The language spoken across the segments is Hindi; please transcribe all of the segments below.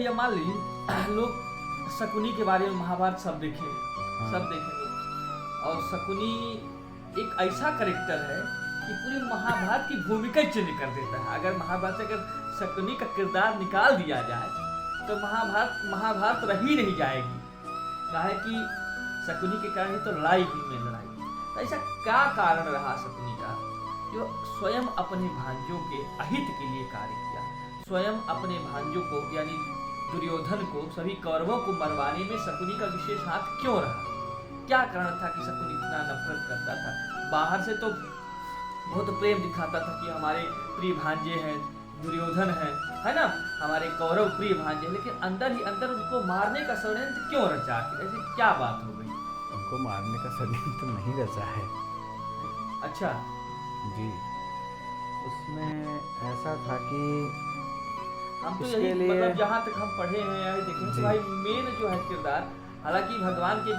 या मान लीजिए लोग शकुनी के बारे में महाभारत सब देखे, सब देखेंगे, और शकुनी एक ऐसा करेक्टर है कि पूरी महाभारत की भूमिका ही चेंज कर देता है। अगर महाभारत से अगर शकुनी का किरदार निकाल दिया जाए तो महाभारत रह ही नहीं जाएगी। काहे कि शकुनी के कारण ही तो लड़ाई हुई में लड़ाई। तो ऐसा क्या कारण रहा शकुनी का जो स्वयं अपने भांजों के अहित के लिए कार्य किया, स्वयं अपने भांजों को यानी दुर्योधन को, सभी कौरवों को मरवाने में शकुनी का विशेष हाथ क्यों रहा? क्या कारण था कि शकुनी इतना नफरत करता था? बाहर से तो बहुत प्रेम दिखाता था कि हमारे प्रिय भांजे हैं, दुर्योधन है ना, हमारे कौरव प्रिय भांजे, लेकिन अंदर ही अंदर उनको मारने का षड्यंत्र क्यों रचा? ऐसी क्या बात हो गई? उनको मारने का षड्यंत्र नहीं रचा है। अच्छा जी, उसमें ऐसा था कि हम तो इसके यही लिए मतलब जहाँ तक हम पढ़े हैं यही देखें कि भाई मेन जो है किरदार, हालांकि भगवान के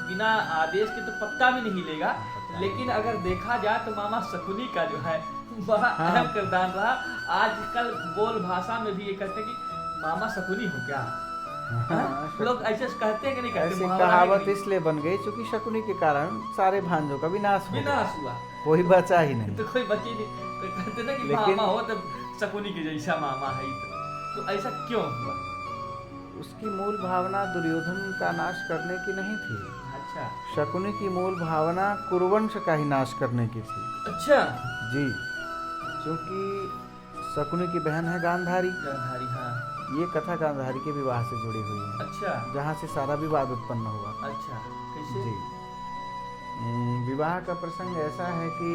बिना आदेश के तो पत्ता भी नहीं लेगा, लेकिन अगर देखा जाए तो मामा शकुनी का जो है बड़ा अहम किरदार रहा। आजकल बोल भाषा में भी ये कहते हैं कि मामा शकुनी हो क्या? लोग ऐसे कहते हैं कि नहीं कहते? ऐसी कहावत इसलिए बन गई क्योंकि शकुनी के कारण सारे भांजों का विनाश हुआ, कोई बचा ही नहीं। तो कोई बची नहीं, तो कहते ना कि लेकिन मामा हो तो शकुनी के जैसा मामा है। तो ऐसा क्यों हुआ? उसकी मूल भावना दुर्योधन का नाश करने की नहीं थी। अच्छा, शकुनी की मूल भावना कुरुवंश का ही नाश करने की थी। अच्छा जी, क्योंकि शकुनी की बहन है गांधारी। गांधारी, हाँ। ये कथा गांधारी के विवाह से जुड़ी हुई है। अच्छा, जहाँ से सारा विवाद उत्पन्न हुआ। अच्छा, कैसे? जी, विवाह का प्रसंग ऐसा है कि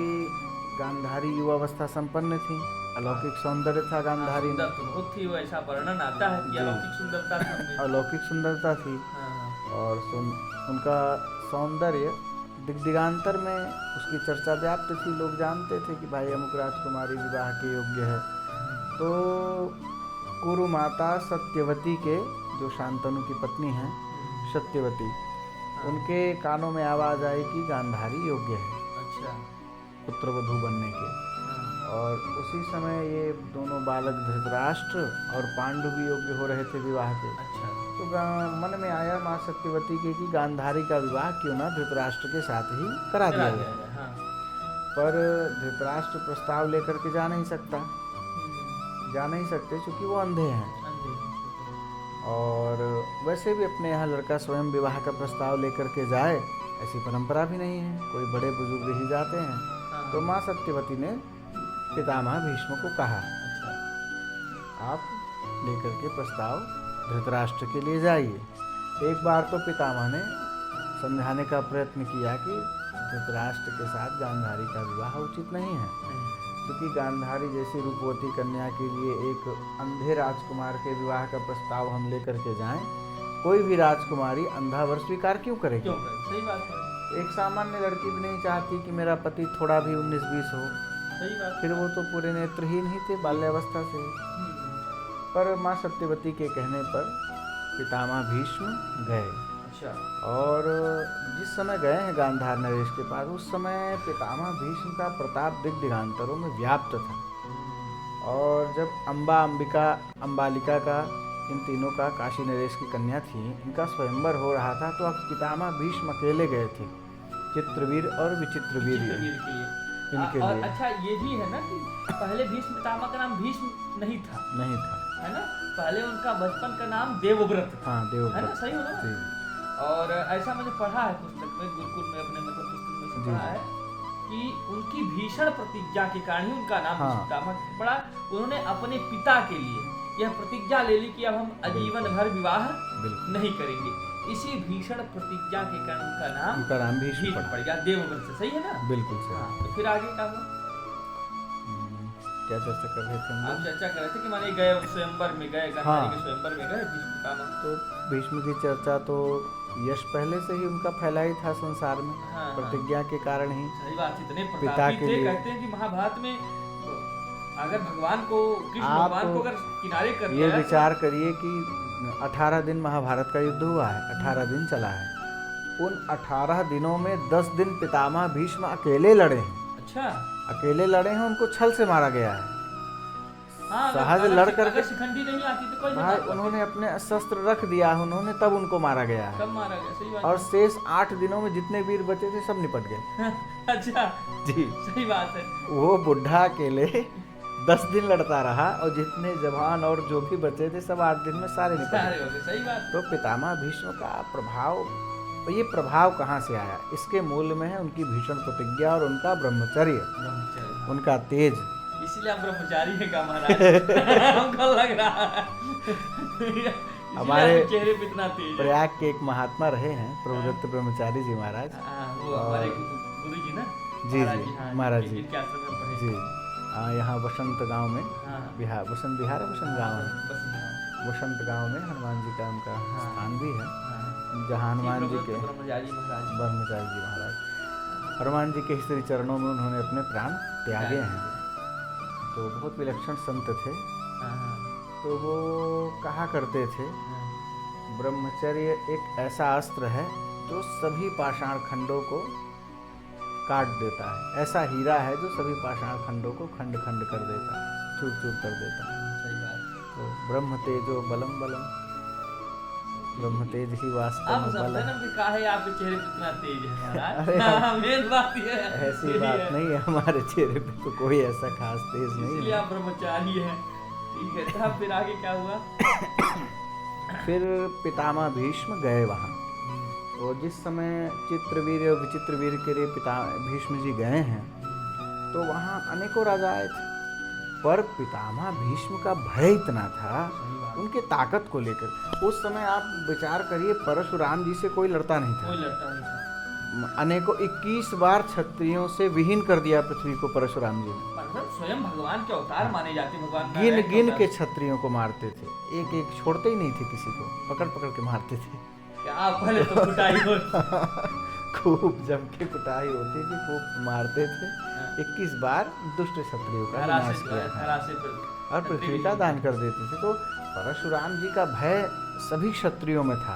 गांधारी युवावस्था संपन्न थी, अलौकिक सौंदर्य था गांधारी में। तो बहुत थी, वो ऐसा वर्णन आता है कि अलौकिक सुंदरता थी। अलौकिक सुंदरता थी। और उनका सौंदर्य दिग्दिगांतर में उसकी चर्चा व्याप्त थी। लोग जानते थे कि भाई अमुक राजकुमारी विवाह के योग्य है। तो कुरु माता सत्यवती के, जो शांतनु की पत्नी हैं सत्यवती, उनके कानों में आवाज़ आई कि गांधारी योग्य है अच्छा पुत्रवधू बनने के। और उसी समय ये दोनों बालक धृतराष्ट्र और पांडु भी योग्य हो रहे थे विवाह के। अच्छा, तो मन में आया माँ सत्यवती के कि गांधारी का विवाह क्यों ना धृतराष्ट्र के साथ ही करा दिया जाए। हाँ। पर धृतराष्ट्र प्रस्ताव लेकर के जा नहीं सकते क्योंकि वो अंधे हैं। और वैसे भी अपने यहाँ लड़का स्वयं विवाह का प्रस्ताव लेकर के जाए ऐसी परंपरा भी नहीं है, कोई बड़े बुजुर्ग ही जाते हैं। तो माँ सत्यवती ने पितामह भीष्म को कहा, आप लेकर के प्रस्ताव धृतराष्ट्र के लिए जाइए। एक बार तो पितामह ने समझाने का प्रयत्न किया कि धृतराष्ट्र के साथ गांधारी का विवाह उचित नहीं है, क्योंकि गांधारी जैसी रूपवती कन्या के लिए एक अंधे राजकुमार के विवाह का प्रस्ताव हम लेकर के जाएं, कोई भी राजकुमारी अंधा वर स्वीकार क्यों करेगी? सही बात है। एक सामान्य लड़की भी नहीं चाहती कि मेरा पति थोड़ा भी 19-20 हो। सही बात। फिर वो तो पूरे नेत्रहीन ही थे बाल्यावस्था से। पर माँ सत्यवती के कहने पर पितामह भीष्म गए। अच्छा। और जिस समय गए हैं गांधार नरेश के पास, उस समय पितामह भीष्म का प्रताप दिग्दिगांतरों में व्याप्त था। और जब अम्बा, अंबिका, अम्बालिका का, इन तीनों का, काशी नरेश की कन्या थी, इनका स्वयंवर हो रहा था। तो अब पितामह भीष्म अकेले गए थे चित्रवीर और विचित्रवीर इनके लिए। अच्छा, ये भी है ना कि पहले भीष्म पितामह का नाम भीष्म नहीं था, है ना? पहले उनका बचपन का नाम देवव्रत था। हाँ, देवव्रत, है ना? सही हो ना? और ऐसा मैंने पढ़ा है पुस्तक में, गुरुकुल में अपने मतलब पुस्तक में से पढ़ा है कि उनकी भीषण प्रतिज्ञा के कारण ही उनका नाम पितामह पड़ा। उन्होंने अपने पिता के लिए यह प्रतिज्ञा ले ली कि अब हम आजीवन भर विवाह नहीं करेंगे। इसी भीषण प्रतिज्ञा के कारण उनका नाम भीष्म पड़ गया, देवव्रत से। सही है ना? बिल्कुल सही। हाँ, तो फिर आगे क्या हुआ? क्या चर्चा कर रहे थे हम? चर्चा कर रहे थे कि माने गए स्वयंवर में गए, गांधारी के स्वयंवर में गए भीष्म पितामह। तो भीष्म की चर्चा तो यश पहले से ही उनका फैला ही था संसार में। प्रतिज्ञा के कारण ही। सही बात। इतने प्रतापी थे, कहते हैं कि महाभारत में अगर भगवान को, कृष्ण भगवान को अगर किनारे कर दिया, ये विचार करिए कि 18 दिन महाभारत का युद्ध हुआ है, 18 दिन चला है। उन 18 दिनों में 10 दिन पितामह भीष्म अकेले लड़े हैं। अच्छा, अकेले लड़े हैं, उनको छल से मारा गया है। हाँ, सहज अगर लड़ अगर करके शिखंडी नहीं आती तो कोई नहीं भाई मार पाता। उन्होंने अपने शस्त्र रख दिया, उन्होंने तब उनको मारा गया है। कब मारा गया, सही बात और है। शेष 8 दिनों में जितने वीर बचे थे सब निपट गए। अच्छा, जी, सही बात है। वो बुढ़ा अकेले 10 दिन लड़ता रहा और जितने जवान और जो भी बचे थे सब 8 दिन में सारे निपट सारे गए। हो गए, सही बात। तो पितामह भीष्म का प्रभाव, ये प्रभाव कहाँ से आया? इसके मूल में है उनकी भीषण प्रतिज्ञा और उनका ब्रह्मचर्य, ब्रह्मचारी, उनका तेज। इसीलिए आप ब्रह्मचारी है का महाराज। हमको लग रहा है इसीलिए हमारे आपके चेहरे पे इतना तेज है। प्रयाग के एक महात्मा रहे हैं प्रभुदत्त ब्रह्मचारी जी महाराज। हाँ, वो हमारे गुरु जी ना, जी महाराज जी हाँ, महाराज जी जिनके आश्रम में पढ़े जी। थे। यहाँ वसंत गांव में, हाँ, बिहार, वसंत बिहार है, वसंत गांव है, बस हाँ, वसंत गांव में हनुमान जी का उनका हाँ। स्थान भी है, हाँ। जहाँ हनुमान जी के ब्रह्मचारी महाराज। ब्रह्मचारी जी महाराज, हनुमान जी के श्री चरणों में उन्होंने अपने प्राण त्यागे हैं। तो बहुत विलक्षण संत थे। हाँ, हाँ, तो वो कहा करते थे, हाँ। ब्रह्मचर्य एक ऐसा अस्त्र है जो सभी पाषाण खंडों को काट देता है, ऐसा हीरा है जो सभी पाषाण खंडों को खंड खंड कर देता है, चूर चूर कर देता है। सही बात। तो ब्रह्म तेजो बलम बलम, ब्रह्म तेज ही वास्तव आप में बल समझते है। ना कि काहे आपके चेहरे पे इतना तेज है महाराज। अरे हाँ, मेन बात ये है। ऐसी यही बात है। नहीं है, हमारे चेहरे पे तो कोई ऐसा खास तेज नहीं इसलिए है। आप ब्रह्मचारी हैं। ठीक है, तब फिर आगे क्या हुआ? फिर पितामह भीष्म गए वहाँ। तो जिस समय चित्रवीर और विचित्रवीर के लिए पिता भीष्म जी गए हैं, तो वहाँ अनेकों राजा आए थे, पर पितामह भीष्म का भय इतना था सही बात। उनके ताकत को लेकर। उस समय आप विचार करिए, परशुराम जी से कोई लड़ता नहीं कोई था। लड़ता नहीं था। अनेकों 21 बार क्षत्रियों से विहीन कर दिया पृथ्वी को परशुराम जी ने। मतलब स्वयं भगवान के अवतार माने जाते, भगवान गिन नारायण गिन अवतार। के क्षत्रियों को मारते थे, एक एक छोड़ते ही नहीं थे, किसी को पकड़ पकड़ के मारते थे। क्या पहले तो कुटाई हो। खूब जम के कुटाई होती थी, खूब मारते थे। 21 बार दुष्ट क्षत्रियों का धरा विनाश से किया था धरा से फिर और पृथ्वी का दान कर देते थे। तो परशुराम जी का भय सभी क्षत्रियों में था।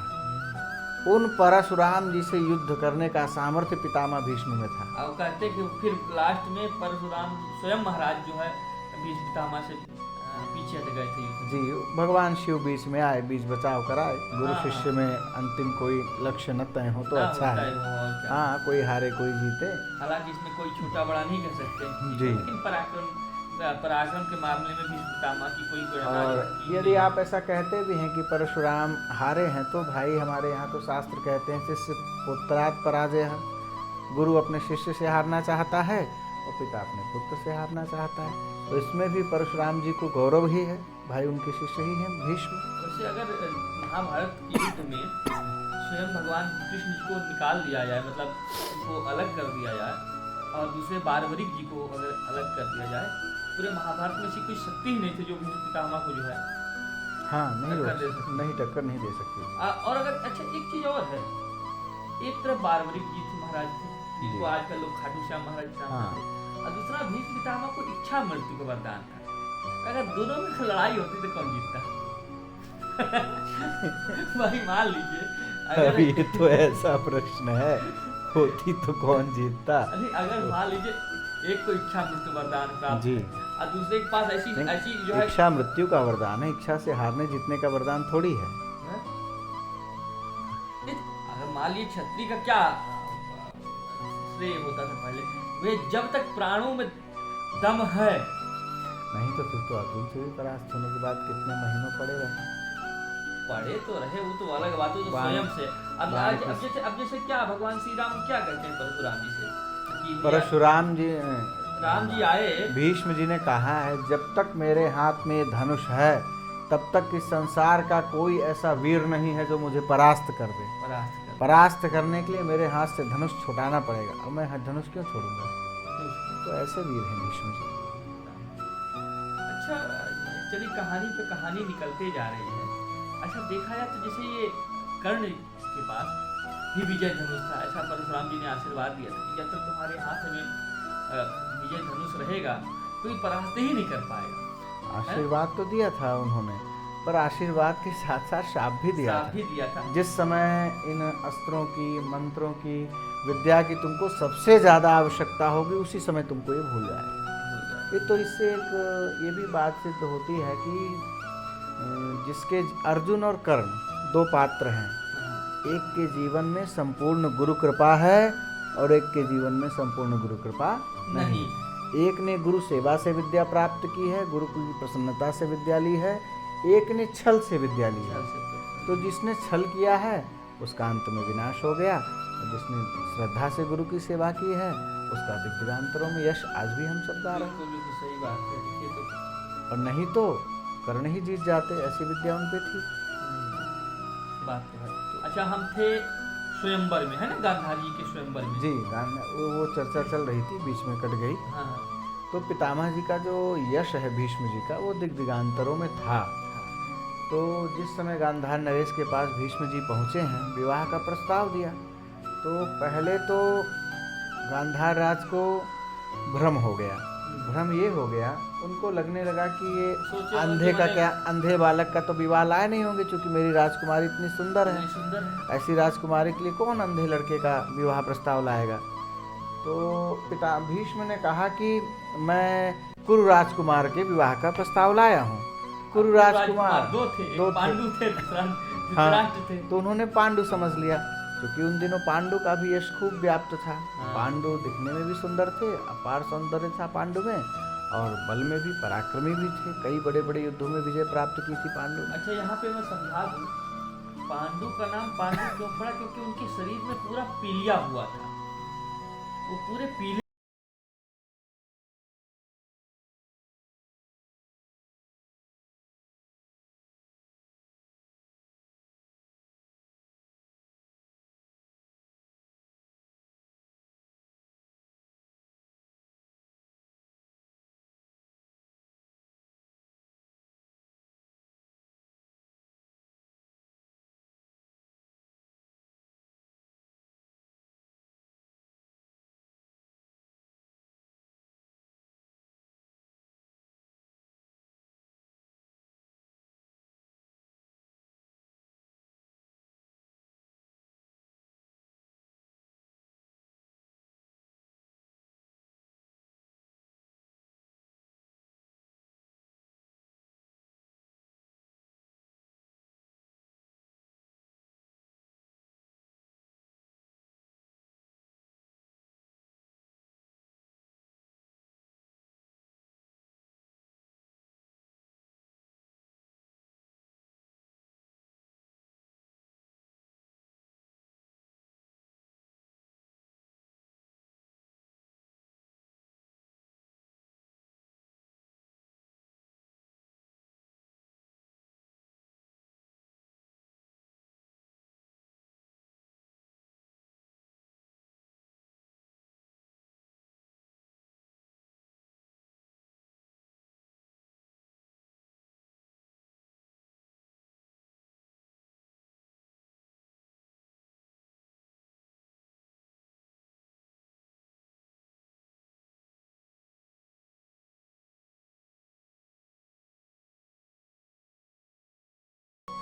उन परशुराम जी से युद्ध करने का सामर्थ्य पितामह भीष्म में था। अब कहते कि फिर लास्ट में परशुराम स्वयं महाराज जो है भीष्म पितामह से पीछे हट गए थे युद्ध। जी, भगवान शिव बीच में आए, बीच बचाव कराए। गुरु हाँ, शिष्य में अंतिम कोई लक्ष्य न तय हो तो ना अच्छा होता है। वो और क्या। हाँ, कोई हारे कोई जीते। हालांकि इसमें कोई छोटा बड़ा नहीं कह सकते जी। लेकिन पराक्रम के मामले में भीष्म पितामह की कोई गणना और की यदि नहीं। आप ऐसा कहते भी हैं कि परशुराम हारे हैं, तो भाई हमारे यहाँ तो शास्त्र कहते हैं शिष्य पुत्रात् पराजय है। गुरु अपने शिष्य से हारना चाहता है और पिता अपने पुत्र से हारना चाहता है। तो इसमें भी परशुराम जी को गौरव ही है, भाई उनके शिष्य ही हैं भीष्म। वैसे अगर महाभारत के युद्ध में स्वयं भगवान कृष्ण जी को निकाल दिया जाए, मतलब उनको अलग कर दिया जाए, और दूसरे बारबरिक जी को अगर अलग कर दिया जाए, पूरे महाभारत में ऐसी कोई शक्ति ही नहीं थी जो भीष्म पितामह को जो है हाँ, नहीं टक्कर रोक दे सकती। नहीं टक्कर नहीं दे सकती। और अगर अच्छा एक चीज और है, एक तरफ बारबरिक जी थे महाराज थे, जिनको जी। आजकल लोग खाटू श्याम महाराज नाम हाँ। देते हैं, और दूसरा भीष्म पितामह को इच्छा मृत्यु का वरदान था। अगर दोनों में लड़ाई होती तो कौन जीतता? भाई मान लीजिए अब अगर ये तो ऐसा प्रश्न है, होती तो कौन जीतता। अगर मान लीजिए एक को इच्छा मृत्यु वरदान प्राप्त जी। है, और दूसरे के पास ऐसी नहीं, ऐसी जो है इच्छा मृत्यु का वरदान है, इच्छा से हारने जीतने का वरदान थोड़ी है। हैं? अगर मान लीजिए क्षत्रिय का क्या श्रेय होता था पहले, वे जब तक प्राणों में दम है। नहीं तो फिर तो अर्जुन से भी परास्त होने के बाद कितने महीनों पड़े रहे। पढ़े तो रहे, वो तो अलग बात है, तो वाणी- स्वयं से। अब वाणी आज अब जैसे क्या भगवान श्री राम क्या कहते हैं परशुराम जी से कि परशुराम जी राम जी आए, भीष्म जी ने कहा है, जब तक मेरे हाथ में धनुष है तब तक इस संसार का कोई ऐसा वीर नहीं है जो मुझे परास्त कर दे। परास्त कर परास्त करने के लिए मेरे हाथ से धनुष छुटाना पड़ेगा, और मैं धनुष क्यों छोड़ूंगा। तो ऐसे वीर हैं भीष्म जी। अच्छा, चलिए कहानी पे कहानी निकलते जा रही है। अच्छा, देखा जाए तो जैसे ये कर्ण के पास भी विजय धनुष था, ऐसा परशुराम जी ने आशीर्वाद दिया था कि जब तक तुम्हारे हाथ में विजय धनुष रहेगा कोई परास्त ही नहीं कर पाएगा। आशीर्वाद तो दिया था उन्होंने, पर आशीर्वाद के साथ साथ शाप भी दिया साथ था। भी दिया था। जिस समय इन अस्त्रों की, मंत्रों की, विद्या की तुमको सबसे ज्यादा आवश्यकता होगी, उसी समय तुमको ये भूल जाएगा। ये तो इससे एक ये भी बात सिद्ध होती है कि जिसके अर्जुन और कर्ण दो पात्र हैं, हाँ, एक के जीवन में संपूर्ण गुरु कृपा है और एक के जीवन में संपूर्ण गुरु कृपा नहीं। एक ने गुरु सेवा से विद्या प्राप्त की है, गुरु की प्रसन्नता से विद्या ली है, एक ने छल से विद्या ली है। तो जिसने छल किया है उसका अंत में विनाश हो गया, और जिसने श्रद्धा से गुरु की सेवा की है उसका दिग्दिगांतरों में यश आज भी हम सब गा रहे हैं। बिल्कुल सही बात है। देखिए तो और नहीं तो कर्ण ही जीत जाते, ऐसी विद्या उन पे थी। बात तो है। अच्छा, हम थे स्वयंवर में, है ना, गांधारी के स्वयंवर में। जी, वो चर्चा चल रही थी, बीच में कट गई। हाँ, तो पितामह जी का जो यश है भीष्म जी का, वो दिग्दिगांतरों में था। तो जिस समय गांधार नरेश के पास भीष्म जी पहुँचे हैं, विवाह का प्रस्ताव दिया, तो पहले तो गांधार राज को भ्रम हो गया। भ्रम ये हो गया, उनको लगने लगा कि ये अंधे का क्या, अंधे बालक का तो विवाह लाए नहीं होंगे, क्योंकि मेरी राजकुमारी इतनी सुंदर है, ऐसी राजकुमारी के लिए कौन अंधे लड़के का विवाह प्रस्ताव लाएगा। तो पिता भीष्म ने कहा कि मैं कुरु राजकुमार के विवाह का प्रस्ताव लाया हूँ। कुरु राजकुमार दो थे, पांडु थे, हाँ, तो उन्होंने पांडु समझ लिया, क्योंकि उन दिनों पांडु का भी यश खूब व्याप्त था। पांडु दिखने में भी सुंदर थे, अपार सौंदर्य था पांडु में, और बल में भी पराक्रमी भी थे, कई बड़े बड़े युद्धों में विजय प्राप्त की थी पांडु। अच्छा, यहाँ पे मैं समझा दूं, पांडु का नाम पांडु क्यों पड़ा, क्योंकि उनके शरीर में पूरा पीलिया हुआ था, वो पूरे पीले।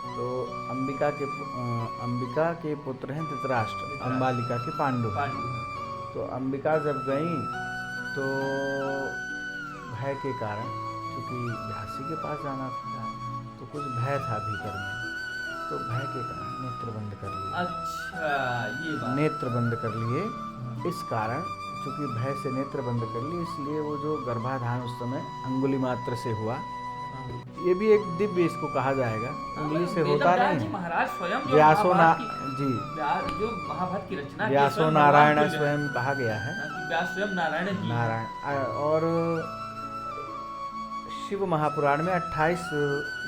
तो अंबिका के पुत्र हैं धृतराष्ट्र, अंबालिका के पांडु। तो अंबिका जब गई तो भय के कारण, क्योंकि व्यासी के पास जाना था, तो कुछ भय था भीतर में, तो भय के कारण नेत्र बंद कर लिए। अच्छा, ये बात, नेत्र बंद कर लिए। इस कारण, चूंकि भय से नेत्र बंद कर लिए, इसलिए वो जो गर्भाधान उस समय अंगुली मात्र से हुआ, ये भी एक दिव्य इसको कहा जाएगा, उंगली से होता नहीं। महाराज स्वयं जी, जो महाभारत की रचना, व्यासो नारायण स्वयं कहा गया है, व्यास स्वयं नारायण। और शिव महापुराण में 28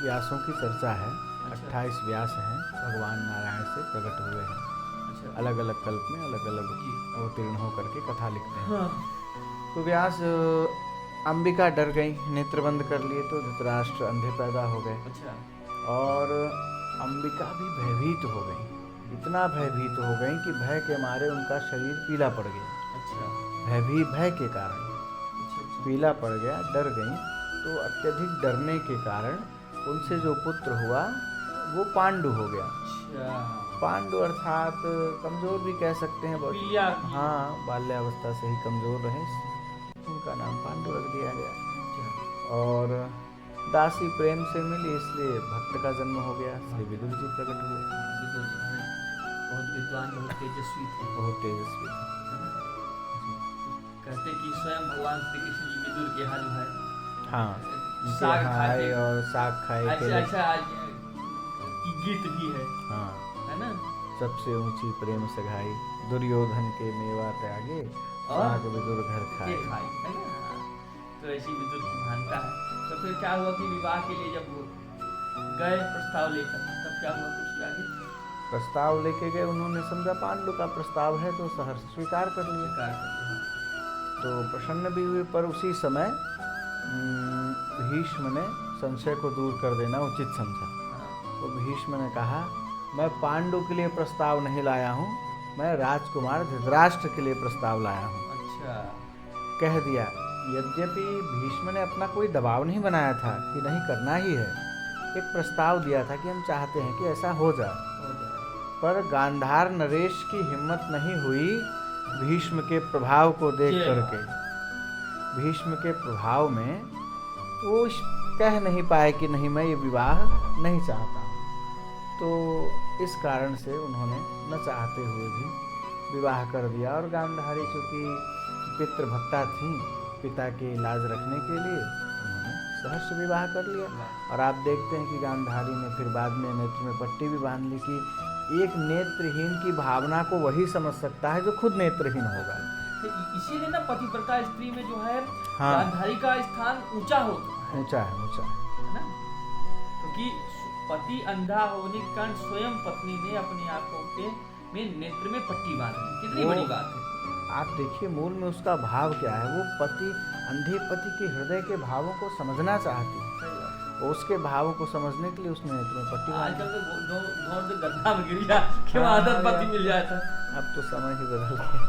व्यासों की चर्चा है। 28 व्यास हैं, भगवान नारायण से प्रकट हुए हैं, अलग अलग कल्प में अलग अलग अवतीर्ण होकर के कथा लिखते हैं। तो व्यास अंबिका डर गई, नेत्र बंद कर लिए, तो धृतराष्ट्र अंधे पैदा हो गए। और अंबिका भी भयभीत हो गई, इतना भयभीत हो गई कि भय के मारे उनका शरीर पीला पड़ गया। भय के कारण पीला पड़ गया, डर गई। तो अत्यधिक डरने के कारण उनसे जो पुत्र हुआ वो पांडु हो गया। पांडु अर्थात कमजोर भी कह सकते हैं, हाँ, बाल्यावस्था से ही कमजोर रहे, उनका नाम पांडु रख दिया गया। और दासी प्रेम से मिली, इसलिए भक्त का जन्म हो गया, श्री विदुर जी प्रकट हुए। विदुर जी हैं, बहुत विद्वान, बहुत तेजस्वी थे। बहुत तेजस्वी थे। कहते कि स्वयं भगवान श्री कृष्ण जी विदुर के यहाँ जो है हाँ, साग खाए खाए और साग खाए ऐसा ऐसा की गीत भी है। हाँ, है ना। सबसे ऊंची प्रेम सगाई, दुर्योधन के मेवा त्यागे, साग विदुर घर खाए। है ना। तो ऐसी विदुर की महानता है। तो फिर क्या हुआ कि विवाह के लिए जब वो गए प्रस्ताव लेकर, तब क्या हुआ कुछ आगे? प्रस्ताव लेके गए, उन्होंने समझा पांडु का प्रस्ताव है तो सहर्ष स्वीकार कर लिया। तो प्रसन्न भी हुए, पर उसी समय भीष्म ने संशय को दूर कर देना उचित समझा। तो भीष्म ने कहा, मैं पांडु के लिए प्रस्ताव नहीं लाया हूँ, मैं राजकुमार धृतराष्ट्र के लिए प्रस्ताव लाया हूँ। अच्छा। कह दिया। यद्यपि भीष्म ने अपना कोई दबाव नहीं बनाया था कि नहीं करना ही है, एक प्रस्ताव दिया था कि हम चाहते हैं कि ऐसा हो जाए। पर गांधार नरेश की हिम्मत नहीं हुई भीष्म के प्रभाव को देख करके। भीष्म के प्रभाव में वो कह नहीं पाए कि नहीं, मैं ये विवाह नहीं चाहता हूँ। तो इस कारण से उन्होंने न चाहते हुए भी विवाह कर दिया। और गांधारी चूँकि पितृभक्ता थी, पिता की लाज रखने के लिए उन्होंने सहर्ष विवाह कर लिया। और आप देखते हैं कि गांधारी ने फिर बाद में नेत्र में पट्टी भी बांध ली कि एक नेत्रहीन की भावना को वही समझ सकता है जो खुद नेत्रहीन होगा। तो इसीलिए ना पतिव्रता स्त्री में जो है हाँ, गांधारी का स्थान ऊंचा होता है। ऊंचा है, ऊंचा है ना। क्योंकि पति अंधा होने के कारण स्वयं पत्नी ने अपनी आंखों के में नेत्र में पट्टी बांध ली। कितनी बड़ी बात है। आप देखिए मूल में उसका भाव क्या है। वो पति, अंधे पति के हृदय के भावों को समझना चाहती है, उसके भावों को समझने के लिए उसने नेत्र में पट्टी बांध ली। आजकल तो गड्ढा में गिर गया कि आदत पति मिल जाता। अब तो समय ही बदल गया।